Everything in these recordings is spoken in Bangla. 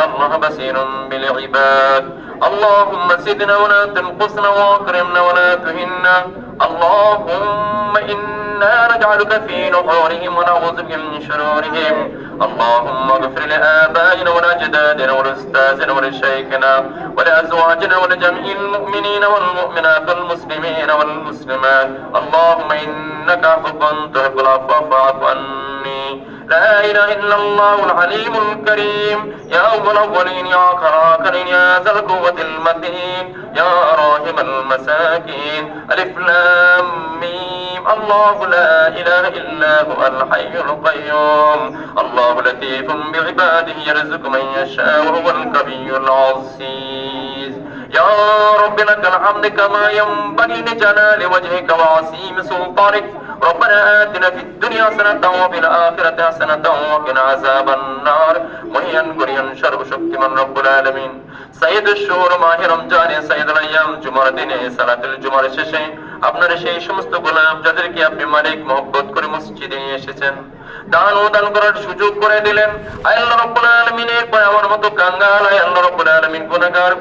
الله بصير بالعباد. اللهم زدنا ولا تنقصنا واكرمنا ولا تهنا. اللهم إنا نجعلك في نحورهم ونعوذ بك من شرورهم. اللهم اغفر لآبائنا ولأجدادنا ولأستاذنا ولشيخنا ولأزواجنا ولجميع المؤمنين والمؤمنات والمسلمين والمسلمات. اللهم إنك عفو تحب العفو فاعف عني. لا إله إلا الله العليم الكريم. يا أول الأولين يا آخرين يا ذا القوة المتين يا راحم المساكين. ألف لام ميم. الله لا إله إلا هو الحي القيوم. الله لطيف بعباده يرزق من يشاء وهو القوي العزيز. يا رب لك الحمد كما ينبغي لجلال وجهك وعظيم سلطانك. ربنا آتنا في الدنيا حسنة وفي الآخرة حسنة وقنا عذاب النار. মহিয়ান গরিয়ান সর্বশক্তিমান রব্বুল আলামিন সাইয়্যিদুশ শুহুর মাহে রমজানে সাইয়্যিদুল আইয়াম জুমার দিনে সালাতুল জুমার শেষে আপনার সেই সমস্ত গোলাম যাদেরকে আপনি মালিক মহব্বত করে মসজিদে নিয়ে এসেছেন, দান ও দান করার সুযোগ করে দিলেন। আল্লাহ রাব্বুল আলামিনের পরে আমার মতো কাঙ্গাল আল্লাহ রাব্বুল আলামিন গুনাহগার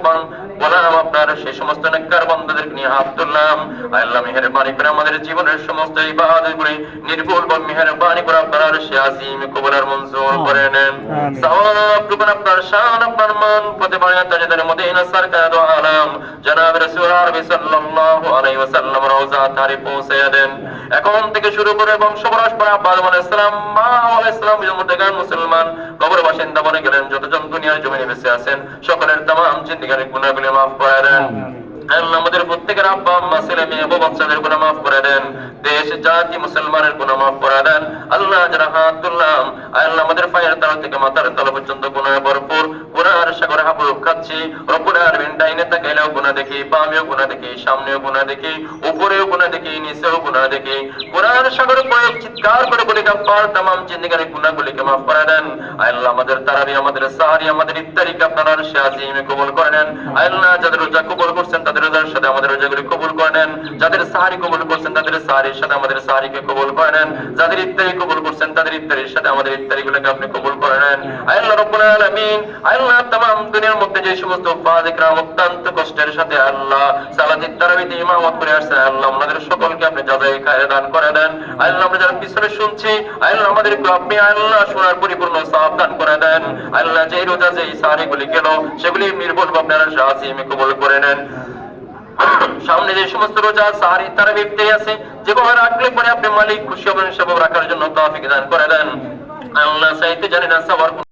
গোলাম আপনার সেই সমস্ত নেককার বান্দাদেরকে নিয়ে হাত তুললাম। আল্লাহ মেহেরবানি করে আমাদের জীবনের সমস্ত ইবাদত করে নির্ভুল বা মেহেরবানি করে আপনার সে আজিম কবুল আর মঞ্জুর করে নেন। সওয়াব টুকুন আপনার শান আপনার মান পথে বাড়িয়ে তাজদার মদিনা সরকার দো আলম জনাব রাসূল আরবি সাল্লাল্লাহু আলাইহি ওয়াসাল্লাম রওজা তারে পৌঁছে দেন। এখন থেকে শুরু করে বংশবরাস পর আদম আলাইহিস সালাম মা আলাইহিস সালাম মুসলমান মুসলমান কবর বাসিন্দা বনে গেলেন যতজন দুনিয়ার জমিনে বেঁচে আছেন সকলের তামাম জিন্দেগীর গুনাহগুলো মাফ করে দেন। আল্লাহ আমাদের প্রত্যেকের আব্বা আম্মা ছেলে মেয়ে বউ বাচ্চাদের গুনাহ মাফ করে দেন। দেশ জাতি মুসলমানের গুনাহ মাফ করে দেন। আল্লাহ যারা হাত তুললাম আল্লাহ আমাদের পায়ের তলা থেকে মাথার তলা পর্যন্ত গুনাহে ভরপুর গুনাহের সাগরে হাবুডুব খাচ্ছি। রব্বুল আলামিন ডাইনে তাকাইলেও গুনাহ দেখি, বামেও গুনাহ দেখি, সামনেও গুনাহ দেখি, উপরেও গুনাহ দেখি, নিচেও গুনাহ দেখি। গুনাহের সাগরে পড়ে চিৎকার করে বলি গাফফার তামাম জিন্দেগীর গুনাহগুলিকে মাফ করে দেন। আল্লাহ আমাদের তারাবি আমাদের সাহরি আমাদের ইফতারিকে আপনার আরশে আজিমে কবুল করে নেন। আল্লাহ যাদের রোজা কবুল করছেন তাদের রোজার সাথে আমাদের রোজাগুলি কবুল করে নেন। যাদের সাহরি কবুল করছেন তাদের সাহরির সাথে আমাদের সাহরিকে কবুল করে নেন। যাদের ইফতারি কবুল করছেন তাদের ইফতারির সাথে আমাদের ইফতারিগুলোকে আপনি কবুল করে নেন। আল্লাহ রাব্বুল আলামিন আল্লাহ তামাম দুনিয়ার মধ্যে যে সমস্ত ফাযিক রাম অত্যন্ত কষ্টের সাথে আল্লাহ সালাতের তারাবিতে ইমামত করে আসছেন আল্লাহ আমাদের সকলকে আপনি জাযায়ে খায়র দান করে দেন। আল্লাহ আমরা যারা পিছনে শুনছি আল্লাহ আমাদেরকে আপনি আল্লাহ শোনার পরিপূর্ণ সওয়াব দান করে দেন। আল্লাহ যে রোজা যে সাহরিগুলি গেল সেগুলি নির্ভুল আপনার আরশে আজিমে কবুল করে নেন। সামনে যে সমস্ত রোজা সাহরি তারাবি ইফতারি আছে যেভাবে রাখলে পরে আপনি মালিক খুশি হবেন সেভাবে রাখার জন্য তৌফিক দান করে দেন। আল্লাহ চাইতে জানি না সবার